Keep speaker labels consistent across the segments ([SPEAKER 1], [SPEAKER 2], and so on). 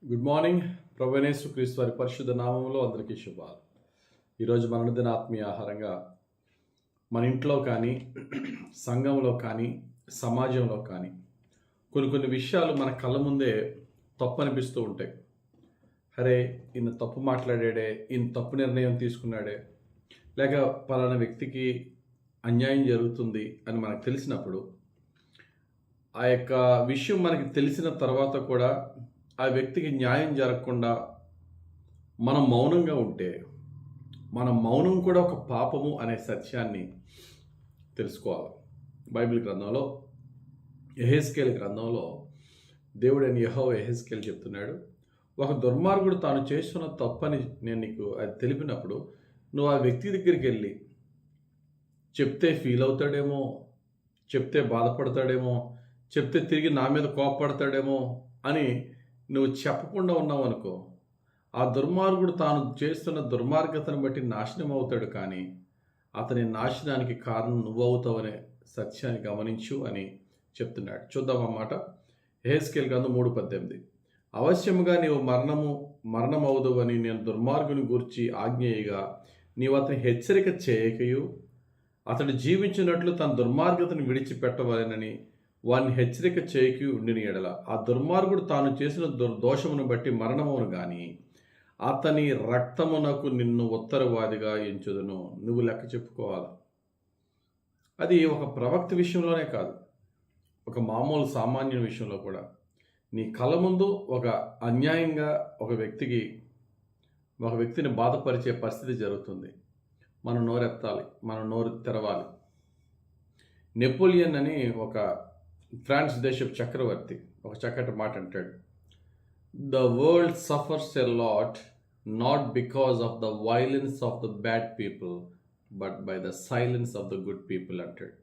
[SPEAKER 1] Good morning. ప్రభువైన యేసుక్రీస్తు వారి పరిశుద్ధ నామములో అందరికీ శుభాలు. ఈరోజు మన అనుదిన ఆత్మీయ ఆహారంగా మన ఇంట్లో కానీ, సంఘంలో కానీ, సమాజంలో కానీ కొన్ని విషయాలు మన కళ్ళ ముందే తప్పు అనిపిస్తూ ఉంటాయి. అరే, ఈయన తప్పు మాట్లాడాడే, ఈయన తప్పు నిర్ణయం తీసుకున్నాడే, లేక పలానా వ్యక్తికి అన్యాయం జరుగుతుంది అని మనకు తెలిసినప్పుడు, ఆ యొక్క విషయం మనకి తెలిసిన తర్వాత కూడా ఆ వ్యక్తికి న్యాయం జరగకుండా మనం మౌనంగా ఉంటే, మన మౌనం కూడా ఒక పాపము అనే సత్యాన్ని తెలుసుకోవాలి. బైబిల్ గ్రంథంలో యెహెజ్కేలు గ్రంథంలో దేవుడైన యెహోవా యెహెజ్కేలు చెప్తున్నాడు, ఒక దుర్మార్గుడు తాను చేస్తున్న తప్పని నేను నీకు అది తెలిపినప్పుడు నువ్వు ఆ వ్యక్తి దగ్గరికి వెళ్ళి చెప్తే ఫీల్ అవుతాడేమో, చెప్తే బాధపడతాడేమో, చెప్తే తిరిగి నా మీద కోపపడతాడేమో అని నువ్వు చెప్పకుండా ఉన్నావు అనుకో, ఆ దుర్మార్గుడు తాను చేస్తున్న దుర్మార్గతను బట్టి నాశనం అవుతాడు, కానీ అతని నాశనానికి కారణం నువ్వు అవుతావనే సత్యాన్ని గమనించు అని చెప్తున్నాడు. చూద్దాం అన్నమాట. యెహెజ్కేలు గ్రంథం 3:18. అవశ్యముగా నీవు మరణమవుదు అని నేను దుర్మార్గుని గూర్చి ఆజ్ఞేయగా నీవు అతని హెచ్చరిక చేయకయు అతడు జీవించినట్లు తన దుర్మార్గతను విడిచిపెట్టవలెనని వారిని హెచ్చరిక చేయకి ఉండిన ఎడల ఆ దుర్మార్గుడు తాను చేసిన దోషమును బట్టి మరణమును గాని అతని రక్తమునకు నిన్ను ఉత్తరవాదిగా ఎంచుదును. నువ్వు లెక్క చెప్పుకోవాలి. అది ఒక ప్రవక్త విషయంలోనే కాదు, ఒక మామూలు సామాన్య విషయంలో కూడా. నీ కళ్ళ ముందు ఒక అన్యాయంగా ఒక వ్యక్తిని బాధపరిచే పరిస్థితి జరుగుతుంది. మనం నోరెత్తాలి, మనం నోరు తెరవాలి. నెపోలియన్ అని ఒక ఫ్రాన్స్ దేశపు చక్రవర్తి ఒక చక్కటి మాట అంటాడు, the world suffers a lot not because of the violence of the bad people but by the silence of the good people అంటాడు.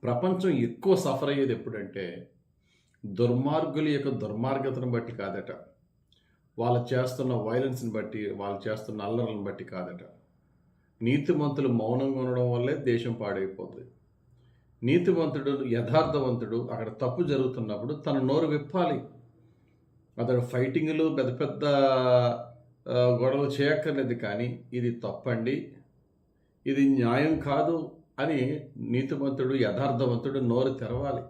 [SPEAKER 1] ప్రపంచం ఎక్కువ సఫర్ అయ్యేది ఎప్పుడంటే దుర్మార్గుల యొక్క దుర్మార్గతను బట్టి కాదట, వాళ్ళు చేస్తున్న వైలెన్స్ని బట్టి, వాళ్ళు చేస్తున్న అల్లర్లను బట్టి కాదట. నీతిమంతులు మౌనంగా ఉండడం వల్లే దేశం పాడైపోతుంది. నీతివంతుడు, యథార్థవంతుడు అక్కడ తప్పు జరుగుతున్నప్పుడు తన నోరు విప్పాలి. అతడు ఫైటింగ్లు పెద్ద పెద్ద గొడవలు చేయక్కర్లేదు, కానీ ఇది తప్పండి, ఇది న్యాయం కాదు అని నీతివంతుడు, యథార్థవంతుడు నోరు తెరవాలి.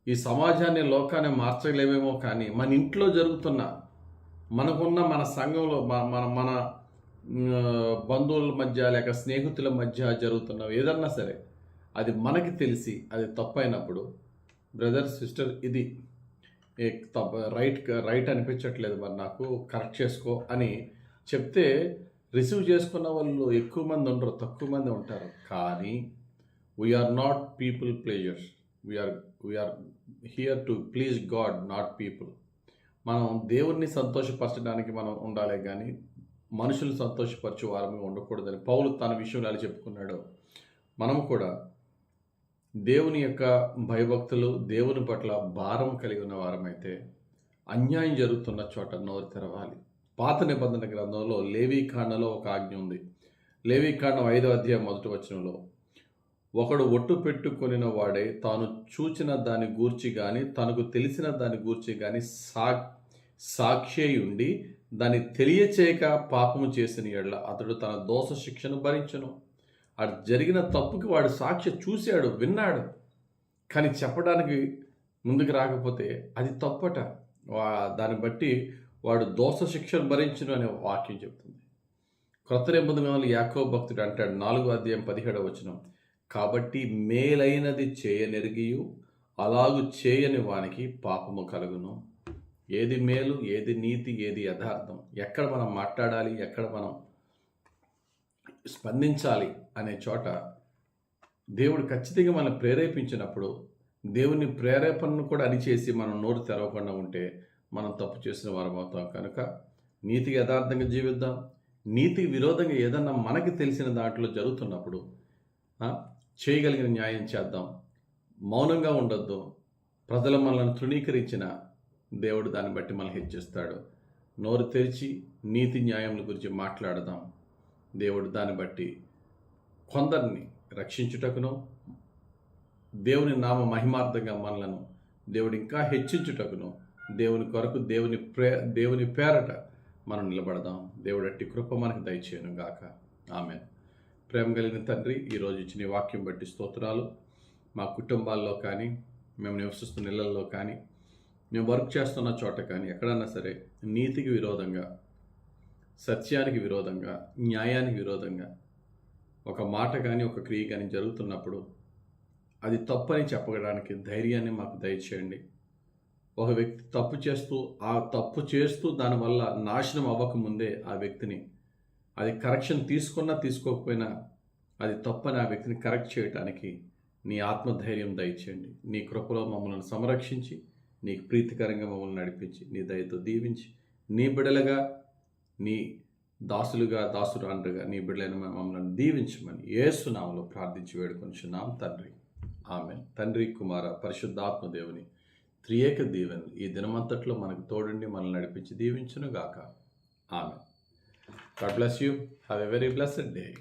[SPEAKER 1] ఈ సమాజాన్ని, లోకాన్ని మార్చలేమేమో, కానీ మన ఇంట్లో జరుగుతున్న, మనకున్న మన సంఘంలో, మన బంధువుల మధ్య లేక స్నేహితుల మధ్య జరుగుతున్న ఏదన్నా సరే, అది మనకి తెలిసి అది తప్పైనప్పుడు, బ్రదర్ సిస్టర్ ఇది రైట్ అనిపించట్లేదు, మరి నాకు కరెక్ట్ చేసుకో అని చెప్తే రిసీవ్ చేసుకున్న వాళ్ళు ఎక్కువ మంది ఉండరు, తక్కువ మంది ఉంటారు. కానీ we're not people pleasers, we're here to please God, not people. మనం దేవుణ్ణి సంతోషపరచడానికి మనం ఉండాలి, కానీ మనుషులు సంతోషపరచు వారమే ఉండకూడదని పౌలు తన విషయంలో ఎలా చెప్పుకున్నాడో, మనం కూడా దేవుని యొక్క భయభక్తులు, దేవుని పట్ల భారం కలిగి ఉన్న వారమైతే అన్యాయం జరుగుతున్న చోట నోరు తెరవాలి. పాత నిబంధన గ్రంథంలో లేవీకాండలో ఒక ఆజ్ఞ ఉంది. లేవీకాండం 5వ అధ్యాయం 1వ వచనంలో, ఒకడు ఒట్టు పెట్టుకొనిన వాడే తాను చూచిన దాని గూర్చి కానీ తనకు తెలిసిన దాని గూర్చి కానీ సాక్షి ఉండి దాన్ని తెలియచేయక పాపము చేసిన ఎడల అతడు తన దోష శిక్షను భరించును. అటు జరిగిన తప్పుకి వాడు సాక్షి చూశాడు, విన్నాడు, కానీ చెప్పడానికి ముందుకు రాకపోతే అది తప్పట. దాన్ని బట్టి వాడు దోష శిక్షను భరించును అనే వాక్యం చెప్తుంది. క్రొత్త నిబంధనలో యాకోబు భక్తుడు అంటాడు, 4వ అధ్యాయం 17వ వచనం, కాబట్టి మేలైనది చేయనెరిగియు అలాగు చేయని వానికి పాపము కలుగును. ఏది మేలు, ఏది నీతి, ఏది యథార్థం, ఎక్కడ మనం మాట్లాడాలి, ఎక్కడ మనం స్పందించాలి అనే చోట దేవుడు ఖచ్చితంగా మనం ప్రేరేపించినప్పుడు, దేవుని ప్రేరేపణను కూడా అణిచేసి మనం నోరు తెరవకుండా ఉంటే మనం తప్పు చేసిన వారం అవుతాం. కనుక నీతికి యథార్థంగా జీవిద్దాం. నీతికి విరోధంగా ఏదన్నా మనకి తెలిసిన దాంట్లో జరుగుతున్నప్పుడు చేయగలిగిన న్యాయం చేద్దాం. మౌనంగా ఉండొద్దు. ప్రజలు మనల్ని తృణీకరించిన దేవుడు దాన్ని బట్టి మనల్ని హెచ్చిస్తాడు. నోరు తెరిచి నీతి న్యాయముల గురించి మాట్లాడదాం. దేవుడు దాన్ని బట్టి కొందరిని రక్షించుటకును, దేవుని నామ మహిమార్థంగా మనలను దేవుడు ఇంకా హెచ్చించుటకును దేవుని కొరకు దేవుని పేరట మనం నిలబడదాం. దేవుడు అట్టి కృప మనకు దయచేయను గాక. ఆమేన్. ప్రేమ కలిగిన తండ్రి, ఈరోజు ఇచ్చిన ఈ వాక్యం బట్టి స్తోత్రాలు. మా కుటుంబాల్లో కానీ, మేము నివసిస్తున్న ఇళ్లలో కానీ, మేము వర్క్ చేస్తున్న చోట కానీ, ఎక్కడన్నా సరే నీతికి విరోధంగా, సత్యానికి విరోధంగా, న్యాయానికి విరోధంగా ఒక మాట కానీ ఒక క్రియ కానీ జరుగుతున్నప్పుడు అది తప్పని చెప్పడానికి ధైర్యాన్ని మాకు దయచేయండి. ఒక వ్యక్తి తప్పు చేస్తూ దానివల్ల నాశనం అవ్వకముందే ఆ వ్యక్తిని, అది కరెక్షన్ తీసుకున్నా తీసుకోకపోయినా అది తప్పని ఆ వ్యక్తిని కరెక్ట్ చేయడానికి నీ ఆత్మధైర్యం దయచేయండి. నీ కృపలో మమ్మల్ని సంరక్షించి, నీకు ప్రీతికరంగా మమ్మల్ని నడిపించి, నీ దయతో దీవించి, నీ బిడ్డలుగా, నీ దాసురాండ్రుగా నీ బిడ్డలైన మమ్మల్ని దీవించమని యేసు నామములో ప్రార్థించి వేడుకొనుచున్నాం తండ్రి. ఆమేన్. తండ్రి, కుమార, పరిశుద్ధాత్మ దేవుని త్రియేక దీవెనలు ఈ దినమంతట్లో మనకు తోడుండి మనల్ని నడిపించి దీవించును గాక. ఆమేన్. God bless you. Have a very blessed day.